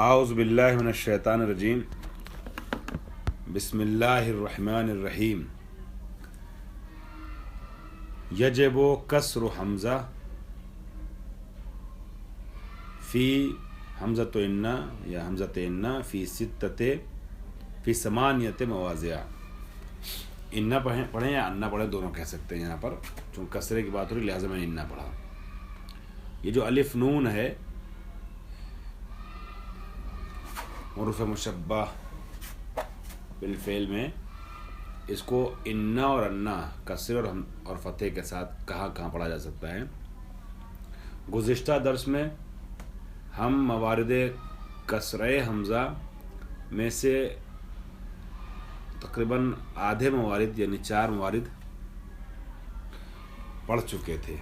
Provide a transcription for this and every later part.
اعوذ باللہ من الشیطان الرجیم بسم اللہ الرحمن الرحیم یجب کسر حمزہ فی حمزۃ انا یا حمزۃ انا فی ثمانیت مواضع. انا پڑھیں یا انا پڑھیں دونوں کہہ سکتے ہیں. یہاں پر چونکہ کسرے کی بات ہو رہی لہٰذا میں نے انا پڑھا. یہ جو الف نون ہے حروف مشبہ بالفعل میں، اس کو انا اور انا کسر اور فتح کے ساتھ کہاں پڑھا جا سکتا ہے. گزشتہ درس میں ہم موارد کسرہ حمزہ میں سے تقریباً آدھے موارد یعنی 4 موارد پڑھ چکے تھے،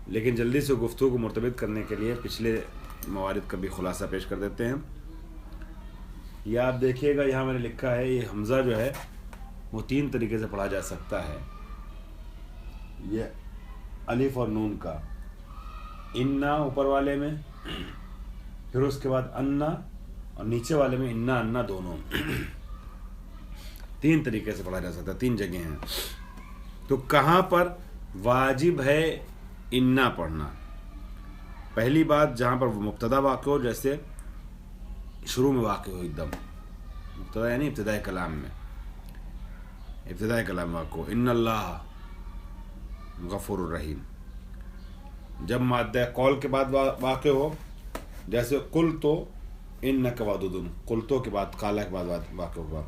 لیکن جلدی سے گفتگو کو مرتبط کرنے کے لیے پچھلے موارد کا بھی خلاصہ پیش کر دیتے ہیں. یہ آپ دیکھیے گا، یہاں میں نے لکھا ہے یہ حمزہ جو ہے وہ 3 طریقے سے پڑھا جا سکتا ہے. یہ الف اور نون کا انا اوپر والے میں، پھر اس کے بعد انا، اور نیچے والے میں انا انا دونوں. 3 طریقے سے پڑھا جا سکتا ہے، 3 جگہیں ہیں. تو کہاں پر واجب ہے انا پڑھنا؟ پہلی بات جہاں پر مبتدا واقع ہو، جیسے شروع میں واقع ہو، ایک دم مبتدا یعنی ابتدائی کلام میں، ابتدائی کلام واقع ہو، ان اللہ غفور الرحیم. جب مادہ قول کے بعد واقع ہو، جیسے قل تو انک ودود، قل تو کے بعد قالا کے بعد واقع ہوا.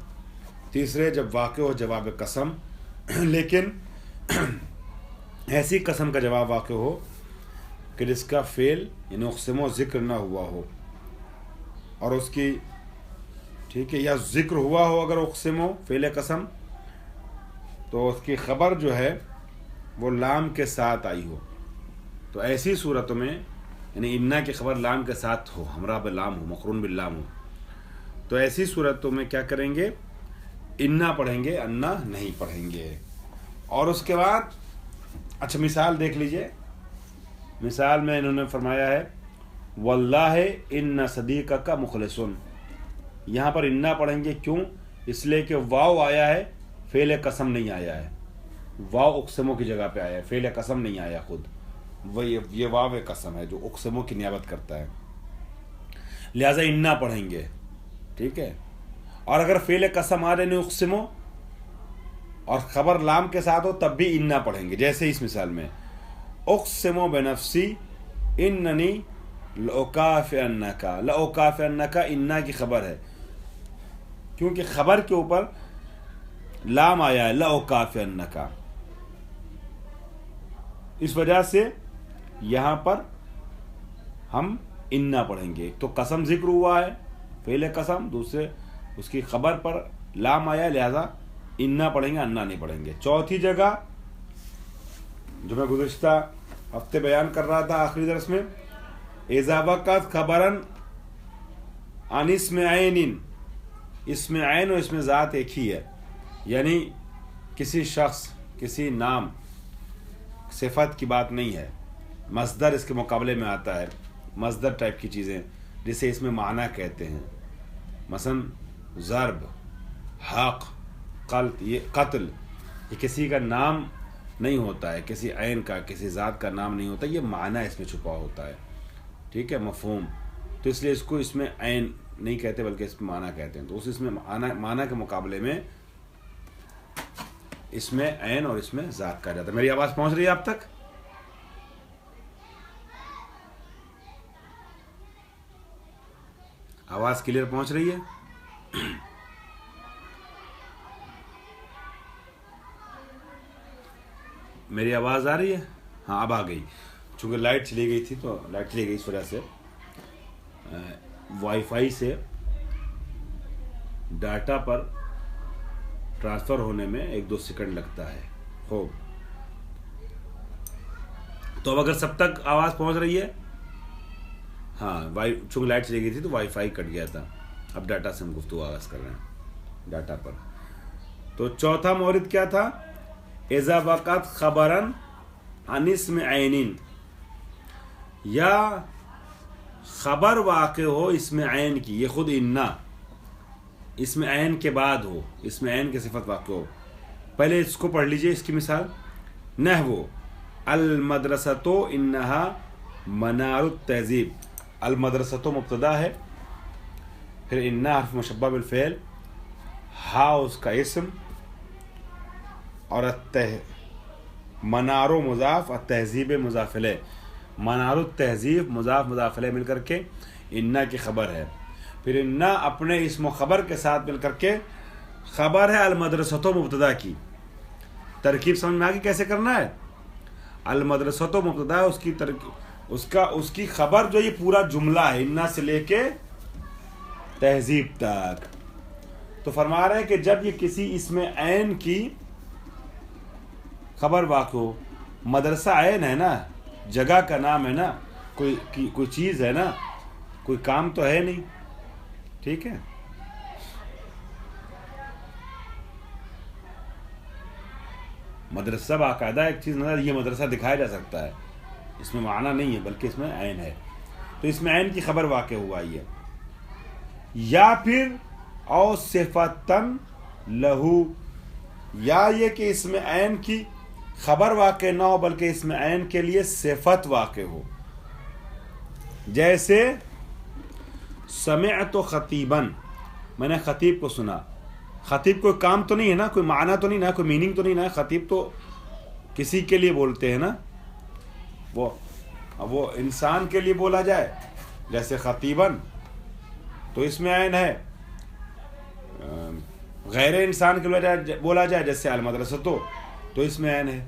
تیسرے جب واقع ہو جواب قسم، لیکن ایسی قسم کا جواب واقع ہو کہ جس کا فعل یعنی اقسم و ذکر نہ ہوا ہو، اور اس کی ٹھیک ہے، یا ذکر ہوا ہو اگر اقسم و فعل قسم، تو اس کی خبر جو ہے وہ لام کے ساتھ آئی ہو. تو ایسی صورتوں میں یعنی انا کی خبر لام کے ساتھ ہو، ہمراہ باللام ہو، مقرون باللام ہو، تو ایسی صورتوں میں کیا کریں گے؟ انا پڑھیں گے، انا نہیں پڑھیں گے. اور اس کے بعد اچھا مثال دیکھ لیجئے. مثال میں انہوں نے فرمایا ہے واللہ ان صدیقک مخلصن. یہاں پر انا پڑھیں گے، کیوں؟ اس لیے کہ واو آیا ہے، فعل قسم نہیں آیا ہے. واو اقسموں کی جگہ پہ آیا ہے، فعل قسم نہیں آیا خود. یہ واو قسم ہے جو اقسموں کی نیابت کرتا ہے، لہذا انا پڑھیں گے. ٹھیک ہے. اور اگر فعل قسم آ رہے اقسموں اور خبر لام کے ساتھ ہو تب بھی انا پڑھیں گے. جیسے اس مثال میں اقسم بنفسی اننی لأکافئنک، لأکافئنک انا کی خبر ہے، کیونکہ خبر کے اوپر لام آیا ہے، لأکافئنک. اس وجہ سے یہاں پر ہم انا پڑھیں گے. تو قسم ذکر ہوا ہے، فعل قسم، دوسرے اس کی خبر پر لام آیا ہے، لہذا انا پڑھیں گے، انا نہیں پڑھیں گے. چوتھی جگہ جو میں گزشتہ ہفتے بیان کر رہا تھا آخری درس میں، اذا وقعت خبرا عن اسم عین. اسم عین و اسم ذات ایک ہی ہے، یعنی کسی شخص، کسی نام، صفت کی بات نہیں ہے. مصدر اس کے مقابلے میں آتا ہے، مصدر ٹائپ کی چیزیں جسے اس میں معنی کہتے ہیں. مثلا ضرب، حق، قتل، یہ کسی کا نام نہیں ہوتا ہے، کسی عین کا، کسی ذات کا نام نہیں ہوتا، یہ معنی اس میں چھپا ہوتا ہے. ٹھیک ہے، مفہوم. تو اس لیے اس کو اس میں عین نہیں کہتے بلکہ اس میں معنی کہتے ہیں. تو اس میں معنی کے مقابلے میں اس میں عین اور اس میں ذات کہا جاتا ہے. میری آواز پہنچ رہی ہے آپ تک؟ آواز کلیئر پہنچ رہی ہے؟ میری آواز آ رہی ہے؟ ہاں اب آ گئی. چونکہ لائٹ چلی گئی تھی، تو لائٹ چلی گئی اس وجہ سے وائی فائی سے ڈاٹا پر ٹرانسفر ہونے میں 1-2 سیکنڈ لگتا ہے. خوب. تو اب اگر سب تک آواز پہنچ رہی ہے، ہاں چونکہ لائٹ چلی گئی تھی تو وائی فائی کٹ گیا تھا. اب ڈاٹا سے ہم گفتگو آغاز کر رہے ہیں، ڈاٹا پر. تو چوتھا مورد کیا تھا؟ اذا وقعت خبرا عن اسم عین، یا خبر واقع ہو اسم عین کی، یہ خود انا اسم عین کے بعد ہو، اسم عین کی صفت واقع ہو. پہلے اس کو پڑھ لیجئے، اس کی مثال نحو المدرسۃ انہا منار التہذیب. المدرسۃ مبتدا ہے، پھر انا حرف مشبہ بالفعل، ہا اس کا اسم، اور منار و مضاف، التہذیب مضاف الیہ. منار التہذیب مضاف مضاف الیہ مل کر کے انا کی خبر ہے. پھر انا اپنے اسم و خبر کے ساتھ مل کر کے خبر ہے المدرسۃ مبتدا کی. ترکیب سمجھ میں آگے کیسے کرنا ہے؟ المدرسۃ مبتدا ہے، اس کی اس کی خبر جو یہ پورا جملہ ہے انا سے لے کے تہذیب تک. تو فرما رہے ہیں کہ جب یہ کسی اسم عین کی خبر واقع ہو، مدرسہ عین ہے نا، جگہ کا نام ہے نا، کوئی چیز ہے نا، کوئی کام تو ہے نہیں. ٹھیک ہے، مدرسہ باقاعدہ ایک چیز نظر، یہ مدرسہ دکھایا جا سکتا ہے، اس میں معنی نہیں ہے بلکہ اس میں عین ہے. تو اس میں عین کی خبر واقع ہوا ہی ہے. یا پھر او صفتن لہو، یا یہ کہ اس میں عین کی خبر واقع نہ ہو بلکہ اس میں عین کے لیے صفت واقع ہو. جیسے سمعت خطیبن، میں نے خطیب کو سنا. خطیب کوئی کام تو نہیں ہے نا، کوئی معنی تو نہیں نا، کوئی میننگ تو نہیں نا. خطیب تو کسی کے لیے بولتے ہیں نا، وہ انسان کے لیے بولا جائے جیسے خطیبن تو اس میں عین ہے. غیر انسان کے لیے بولا جائے جیسے المدرسۃ تو اس میں عین ہے.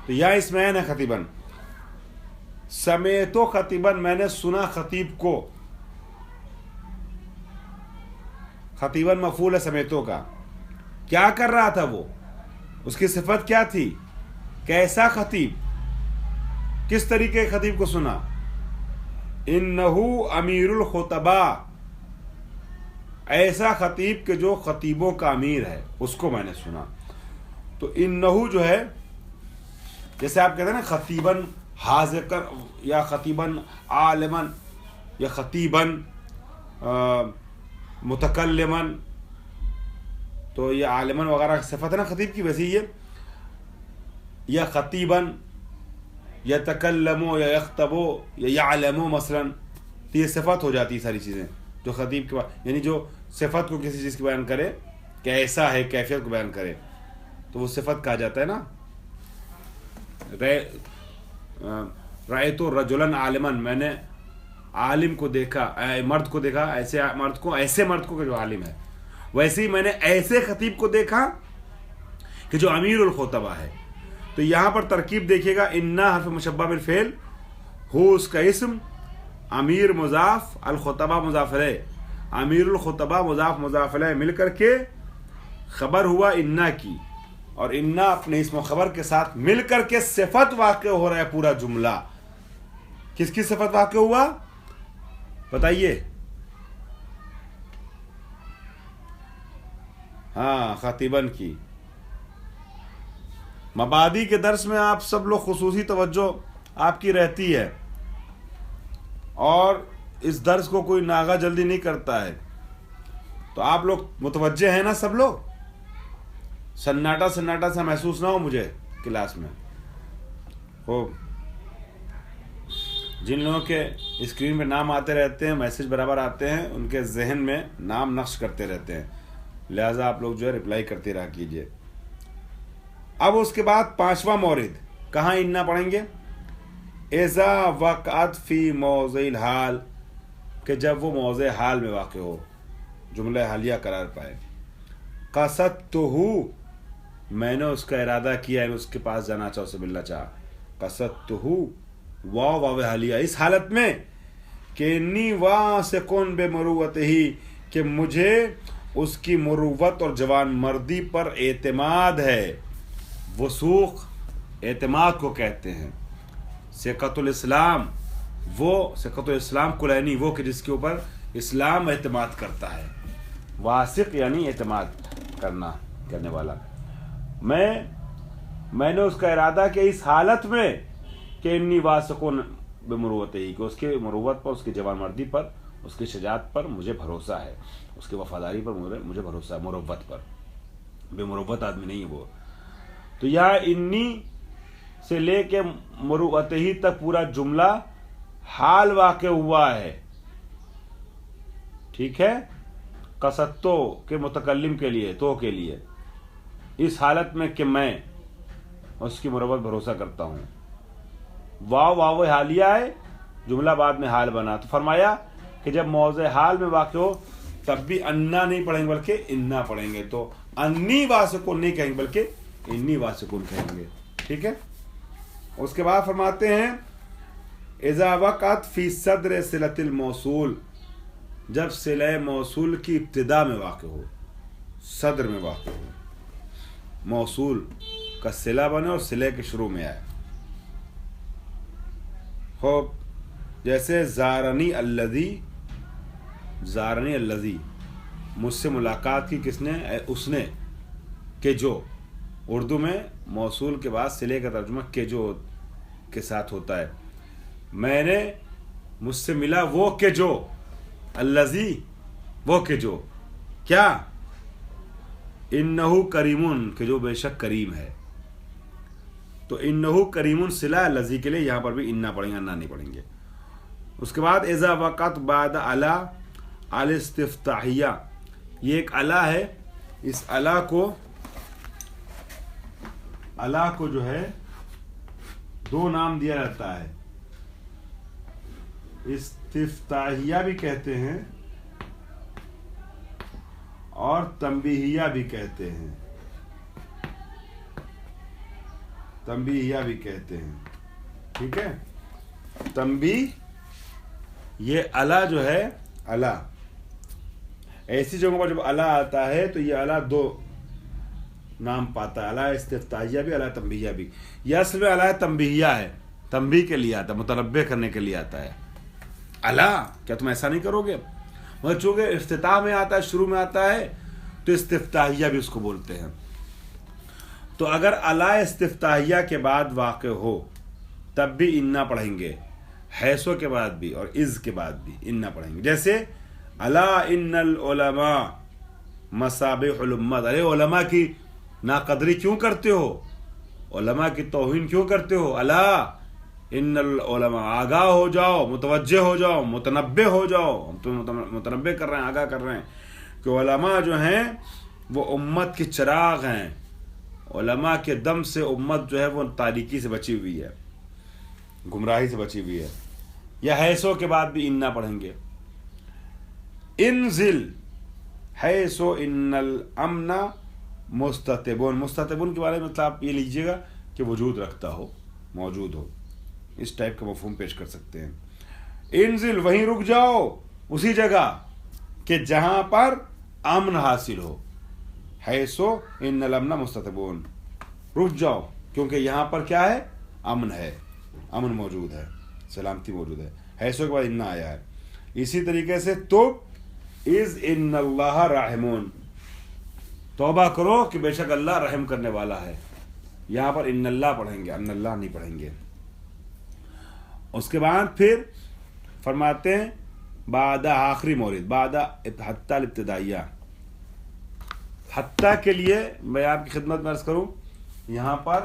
تو یا اس میں عین ہے خطیبن. سمیتو خطیبن، میں نے سنا خطیب کو. خطیبن مفعول ہے سمیتو کا. کیا کر رہا تھا وہ، اس کی صفت کیا تھی، کیسا خطیب، کس طریقے خطیب کو سنا. انہو امیر الخطباء، ایسا خطیب کہ جو خطیبوں کا امیر ہے، اس کو میں نے سنا. تو انہو جو ہے، جیسے آپ کہتے ہیں نا خطیبن حاذقا یا خطیبن عالمن یا خطیبن متکلمن، تو یہ عالمن وغیرہ صفت ہے نا خطیب کی. ویسے یا خطیبن یتکلمو یا یخطبو یا یعلمو مثلا، تو یہ صفت ہو جاتی ہے ساری چیزیں جو خطیب کے بعد، یعنی جو صفت کو کسی چیز کی بیان کرے، کیسا ہے کیفیت کو بیان کرے تو وہ صفت کہا جاتا ہے نا. رأیت رجلا عالمن، میں نے عالم کو دیکھا، مرد کو دیکھا، ایسے مرد کو کہ جو عالم ہے. ویسے ہی میں نے ایسے خطیب کو دیکھا کہ جو امیر الخطبہ ہے. تو یہاں پر ترکیب دیکھیے گا، انا حرف مشبہ بالفعل، ہو اس کا اسم، امیر مضاف، الخطبہ مضاف الیہ. امیر الخطبہ مضاف مضاف الیہ مل کر کے خبر ہوا انا کی، اور انا اپنے اسم و خبر کے ساتھ مل کر کے صفت واقع ہو رہا ہے پورا جملہ. کس کی صفت واقع ہوا بتائیے؟ ہاں، خطیبن کی. مبادی کے درس میں آپ سب لوگ خصوصی توجہ آپ کی رہتی ہے، اور اس درس کو کوئی ناغہ جلدی نہیں کرتا ہے. تو آپ لوگ متوجہ ہیں نا سب لوگ؟ سناٹا سا محسوس نہ ہو مجھے کلاس میں. خوب، جن لوگوں کے اسکرین پہ نام آتے رہتے ہیں، میسج برابر آتے ہیں، ان کے ذہن میں نام نقش کرتے رہتے ہیں، لہٰذا آپ لوگ جو ہے رپلائی کرتے رہا کیجئے. اب اس کے بعد 5واں مورد کہاں انا پڑھیں گے؟ اذا وقعت فی موضع الحال، کہ جب وہ موضع حال میں واقع ہو، جملہ حالیہ قرار پائے. قصدتہ، میں نے اس کا ارادہ کیا، اس کے پاس جانا چاہا، اسے ملنا چاہا. قصدتہ واو حالیہ، اس حالت میں کہ انی واثق بمروتہ، کہ مجھے اس کی مروت اور جوان مردی پر اعتماد ہے. وثوق اعتماد کو کہتے ہیں. ثقۃ الاسلام، وہ ثقۃ الاسلام کلینی، وہ کہ جس کے اوپر اسلام اعتماد کرتا ہے. واثق یعنی اعتماد کرنے والا. میں نے اس کا ارادہ کیا اس حالت میں کہ انی واثق بمروت ہی، کہ اس کے مروت پر، اس کی جوان مردی پر، اس کی شجاعت پر مجھے بھروسہ ہے، اس کی وفاداری پر مجھے بھروسہ ہے، مروت پر، بے مروت آدمی نہیں ہے وہ. تو یہاں انی سے لے کے مروت ہی تک پورا جملہ حال واقع ہوا ہے. ٹھیک ہے، قصدتو کے متکلم کے لیے، تو کے لیے، اس حالت میں کہ میں اس کی مروت بھروسہ کرتا ہوں. واو حالیہ ہے، جملہ بعد میں حال بنا. تو فرمایا کہ جب موضع حال میں واقع ہو تب بھی انا نہیں پڑھیں گے بلکہ انا پڑھیں گے. تو انی واسکون نہیں کہیں گے بلکہ انی واسکون کہیں گے. ٹھیک ہے. اس کے بعد فرماتے ہیں اذا وقعت فی صدر صلۃ الموصول، جب صلہ موصول کی ابتدا میں واقع ہو، صدر میں واقع ہو، موصول کا صلہ بنے اور صلہ کے شروع میں آئے. خوب جیسے زارنی الذی، مجھ سے ملاقات کی کس نے؟ اس نے، کہ جو. اردو میں موصول کے بعد صلے کا ترجمہ کہ جو کے ساتھ ہوتا ہے. میں نے، مجھ سے ملا وہ کہ جو، الذی وہ کہ جو، کیا؟ انہو کریمن، کہ جو بے شک کریم ہے. تو انہو کریمن صلہ الذی کے لیے یہاں پر بھی انا پڑھیں گے، انا نہیں پڑھیں گے. اس کے بعد اذا وقعت بعد علی الاستفتاحیہ، یہ ایک علی ہے. اس علی کو جو ہے دو نام دیا جاتا ہے، استفتاحیہ بھی کہتے ہیں اور تنبیہیہ بھی کہتے ہیں. ٹھیک ہے. تنبیہ، یہ علی جو ہے، علی ایسی جگہوں پر جب علی آتا ہے تو یہ علی دو نام پاتا ہے، علی استفتاحیہ بھی، علی تنبیہیہ بھی. یہ اصل میں علی تنبیہیہ ہے، تنبیہ کے لیے آتا ہے، متنبہ کرنے کے لیے آتا ہے. علی کیا تم ایسا نہیں کرو گے؟ مگر چونکہ افتتاح میں آتا ہے، شروع میں آتا ہے، تو استفتاحیہ بھی اس کو بولتے ہیں. تو اگر علی استفتاحیہ کے بعد واقع ہو تب بھی انا پڑھیں گے، حیثو کے بعد بھی اور از کے بعد بھی انا پڑھیں گے. جیسے الا ان العلماء مصابیح الامت، ارے علماء کی ناقدری کیوں کرتے ہو، علماء کی توہین کیوں کرتے ہو؟ الا ان العلماء، آگاہ ہو جاؤ، متوجہ ہو جاؤ، متنبہ ہو جاؤ. ہم تو متنبہ کر رہے ہیں، آگاہ کر رہے ہیں کہ علماء جو ہیں وہ امت کے چراغ ہیں. علماء کے دم سے امت جو ہے وہ تاریکی سے بچی ہوئی ہے، گمراہی سے بچی ہوئی ہے. یا حیثو کے بعد بھی انا پڑھیں گے. انزل حیثو ان الامن مستتبون، مستتبون کے بارے میں مطلب آپ یہ لیجئے گا کہ وجود رکھتا ہو، موجود ہو، اس ٹائپ کا مفہوم پیش کر سکتے ہیں. انزل، وہیں رک جاؤ، اسی جگہ کہ جہاں پر امن حاصل ہو. حیثو ان الامن مستتبون، رک جاؤ کیونکہ یہاں پر کیا ہے؟ امن ہے، امن موجود ہے، سلامتی موجود ہے. حیثو کے بعد انا آیا ہے. اسی طریقے سے تو از ان اللہ راحمون، توبہ کرو کہ بے شک اللہ رحم کرنے والا ہے. یہاں پر ان اللہ پڑھیں گے، ان اللہ نہیں پڑھیں گے. اس کے بعد پھر فرماتے ہیں بعد، آخری مورد، بعد حتی الابتدائیہ. حتی کے لیے میں آپ کی خدمت میں عرض کروں، یہاں پر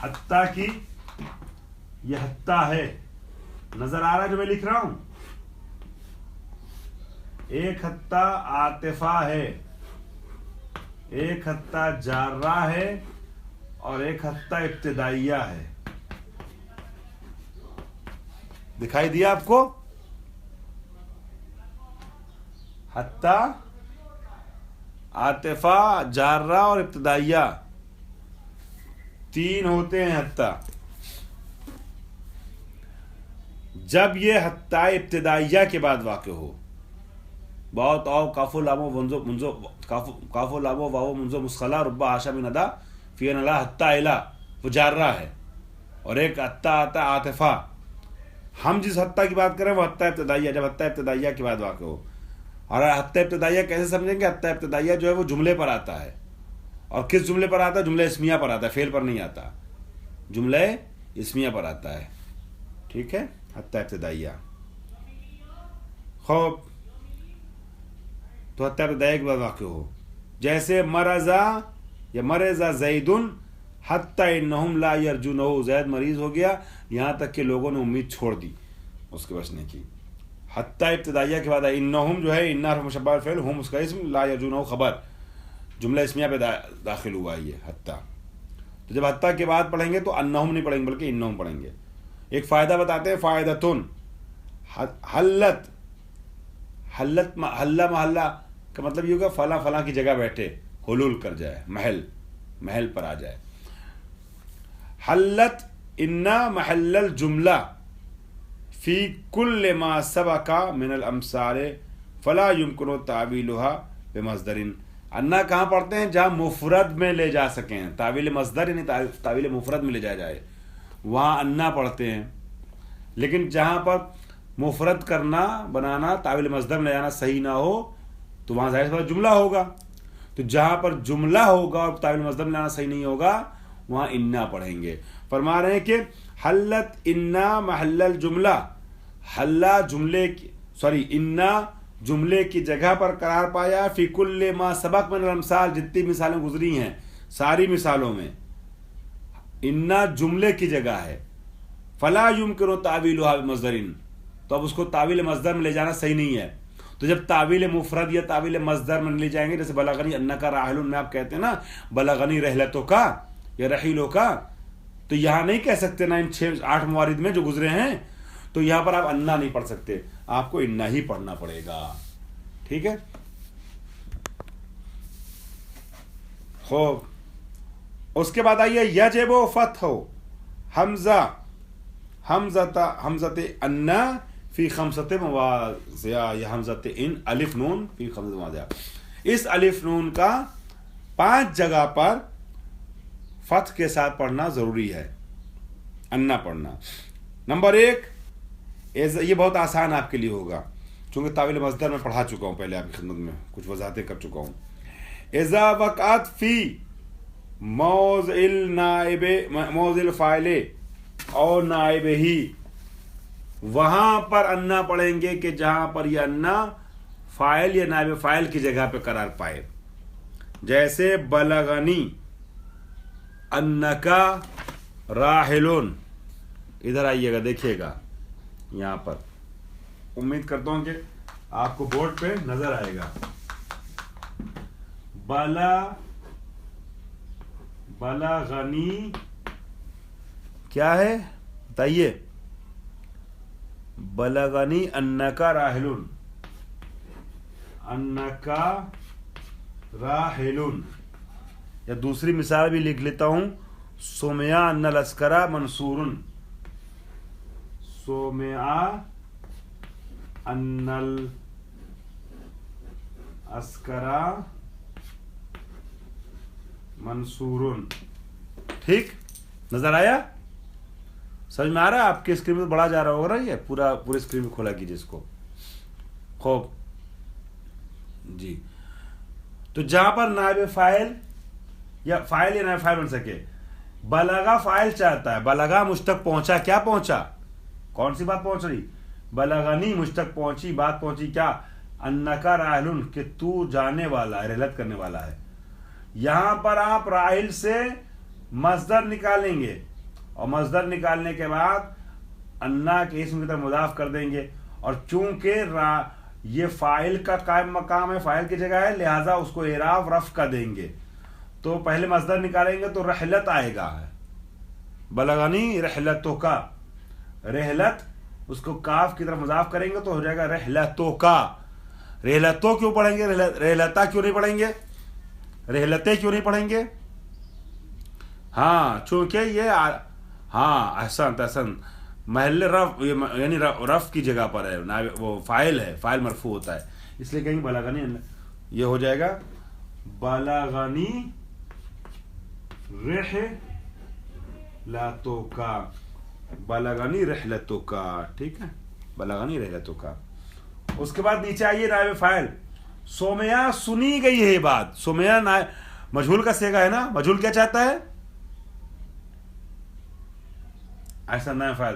حتی کی، یہ حتی ہے، نظر آ رہا ہے جو میں لکھ رہا ہوں؟ ایک حتی عاطفہ ہے، ایک حتی جارہ ہے اور ایک حتی ابتدائیہ ہے. دکھائی دیا آپ کو؟ حتی، عاطفہ، جارہ اور ابتدائیہ، تین ہوتے ہیں حتی. جب یہ حتی ابتدائیہ کے بعد واقع ہو، بہت او کافو لامو منزو کافو لامو واو منزو مسخلا ربا آشا من ادا فی ان اللہ حتی الہ، وہ جارہ ہے. اور ایک حتی آتا عاطفہ. ہم جس حتی کی بات کریں وہ حتی ابتدائیہ، جب حتی ابتدائیہ کے بعد واقع ہو. اور حتی ابتدائیہ کیسے سمجھیں گے؟ حتی ابتدائیہ جو ہے وہ جملے پر آتا ہے. اور کس جملے پر آتا ہے؟ جملہ اسمیہ پر آتا ہے، فعل پر نہیں آتا، جملہ اسمیہ پر آتا ہے. ٹھیک ہے، حتی ابتدائیہ. خوب تو حتی ابتدائیہ کے بعد واقع ہو، جیسے مرضا یا مرضا زیدن حتی انہم لا یرجونہ، زید مریض ہو گیا یہاں تک کہ لوگوں نے امید چھوڑ دی اس کے بچنے کی. حتی ابتدائیہ کے بعد انہم جو ہے، ان حرف مشبہ بالفعل، ہم اس کا اسم، لا یرجونہ خبر، جملہ اسمیہ پہ داخل ہوا ہے یہ حتی. تو جب حتی کے بعد پڑھیں گے تو انہم نہیں پڑھیں گے بلکہ انہم پڑھیں گے. ایک فائدہ بتاتے ہیں، فائدتن، حلت، حلت حلہ محلہ کا مطلب یہ ہوگا فلاں فلاں کی جگہ بیٹھے، حلول کر جائے، محل پر آ جائے. حلت انا محل الجملہ فی کل ما سبق من الامثال فلا يمكن تعویلها بمصدر. انا کہاں پڑھتے ہیں؟ جہاں مفرد میں لے جا سکیں، تعویل مصدر یعنی تعویل مفرد میں لے جایا جائے وہاں انا پڑھتے ہیں. لیکن جہاں پر مفرد کرنا بنانا تعویل مصدر میں لے جانا صحیح نہ ہو تو وہاں ظاہر سی بات جملہ ہوگا. تو جہاں پر جملہ ہوگا اور تعویل مصدر میں لانا صحیح نہیں ہوگا وہاں انا پڑھیں گے. فرما رہے ہیں کہ حلت انا محل الجملہ، حلہ جملے کی انا جملے کی جگہ پر قرار پایا، فی کل ما سبق من الامثال، جتنی مثالیں گزری ہیں ساری مثالوں میں انا جملے کی جگہ ہے. فلا یمکن تعویلها بمصدر، تو اب اس کو تعویل مصدر میں لے جانا صحیح نہیں ہے. تو جب تعویل مفرد یا تعویل مصدر میں لے جائیں گے، جیسے بلغنی انک راحل میں آپ کہتے ہیں نا بلغنی رحلتوں کا یا رحیلوں کا، تو یہاں نہیں کہہ سکتے نا ان 6-8 موارد میں جو گزرے ہیں، تو یہاں پر آپ انا نہیں پڑھ سکتے، آپ کو انا ہی پڑھنا پڑے گا. ٹھیک ہے. خوب اس کے بعد آئیے یجب فتح حمزۃ انا فی خمسۃ مواضع، یا حمزۃ ان الف نون فی خمسۃ مواضع. اس الف نون کا 5 جگہ پر فتح کے ساتھ پڑھنا ضروری ہے، انا پڑھنا. نمبر 1، یہ بہت آسان آپ کے لیے ہوگا چونکہ تعویل مصدر میں پڑھا چکا ہوں پہلے آپ کی خدمت میں، کچھ وضاحتیں کر چکا ہوں. اذا وقعت فی موضع الفاعل اور نائب ہی، وہاں پر انا پڑھیں گے کہ جہاں پر یہ انا فاعل یا نائب فاعل کی جگہ پہ قرار پائے. جیسے بلغنی انکا راحلون، ادھر آئیے گا دیکھیے گا یہاں پر، امید کرتا ہوں کہ آپ کو بورڈ پہ نظر آئے گا. بلغنی کیا ہے بتائیے؟ بلغنی انکا راحلون، انکا راحلون. یا دوسری مثال بھی لکھ لیتا ہوں، سمع ان العسکر منصور، سمع ان العسکر منصور. ٹھیک، نظر آیا؟ سمجھ میں آ رہا ہے؟ آپ کے اسکرین میں بڑا جا رہا ہوگا نا، یہ پورے اسکرین میں کھولا کیجیے اس کو. خوب جی. تو جہاں پر نائب فاعل یا نائب فاعل بن سکے، بلغا فاعل چاہتا ہے، بلغا مجھ تک پہنچا، کیا پہنچا؟ کون سی بات پہنچ رہی؟ بلغنی مجھ تک پہنچی، بات پہنچی کیا؟ انکا راحلن، کہ تو جانے والا ہے، رحلت کرنے والا ہے. یہاں پر آپ راحل سے مصدر نکالیں گے اور مصدر نکالنے کے بعد انا کے اسم کی طرف مضاف کر دیں گے، اور چونکہ یہ فاعل کا قائم مقام ہے، فاعل کی جگہ ہے، لہٰذا اس کو اعراب رفع کا دیں گے. تو پہلے مصدر نکالیں گے تو رحلت آئے گا، بلغنی رحلتوں کا، رحلت اس کو کاف کی طرف مضاف کریں گے تو ہو جائے گا رحلتوں کا. رحلتوں کیوں پڑھیں گے؟ رحلتا کیوں نہیں پڑھیں گے؟ رحلتیں کیوں نہیں پڑھیں گے؟ ہاں چونکہ یہ احسن محل رفع یعنی رفع کی جگہ پر ہے، وہ فاعل ہے، فاعل مرفوع ہوتا ہے، اس لیے کہیں گے بلغنی. یہ ہو جائے گا بلغنی رحلتوں کا، بلغنی رحلتوں کا. ٹھیک ہے، بلغنی رحلتوں کا. اس کے بعد نیچے آئیے نائب فاعل، سمع سنی گئی ہے یہ بات. سمع مجہول کا صیغہ ہے نا، مجہول کیا چاہتا ہے؟ ایسا نائب فاعل.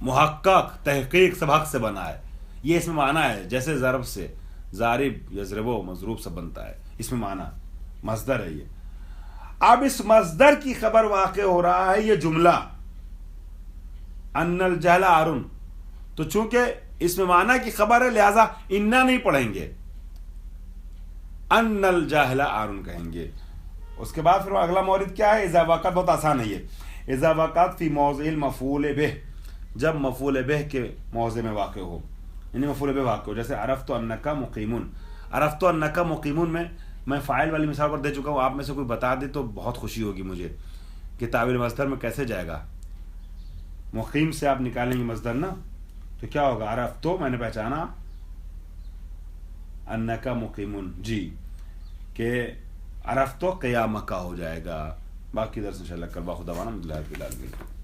محقق تحقیق سب حق سے بنا ہے، یہ اس میں معنی ہے. جیسے ضرب سے ضارب یضرب مضروب سے بنتا ہے، اس میں معنی مصدر ہے یہ. اب اس مصدر کی خبر واقع ہو رہا ہے یہ جملہ ان الجہل عار، تو چونکہ اس میں معنی کی خبر ہے لہذا انا نہیں پڑھیں گے، ان الجہل عار کہیں گے. اس کے بعد پھر اگلا مورد کیا ہے؟ اذا وقعت، بہت آسان ہے یہ. اذا وقعت فی موضع المفعول به، جب مفعول به کے موضع میں واقع ہو، یعنی مفعول به واقع ہو. جیسے عرفت انک مقیمون، عرفت انک مقیمون میں فاعل والی مثال پر دے چکا ہوں. آپ میں سے کوئی بتا دے تو بہت خوشی ہوگی مجھے کہ تعبیر مصدر میں کیسے جائے گا. مقیم سے آپ نکالیں گے مصدر نا، تو کیا ہوگا؟ عرفت، میں نے پہچانا، انک مقیمون، جی، کہ عرفت قیامک ہو جائے گا. باقی درس انشاءاللہ کل. باخدا وانا الحمد للہ رب العالمین.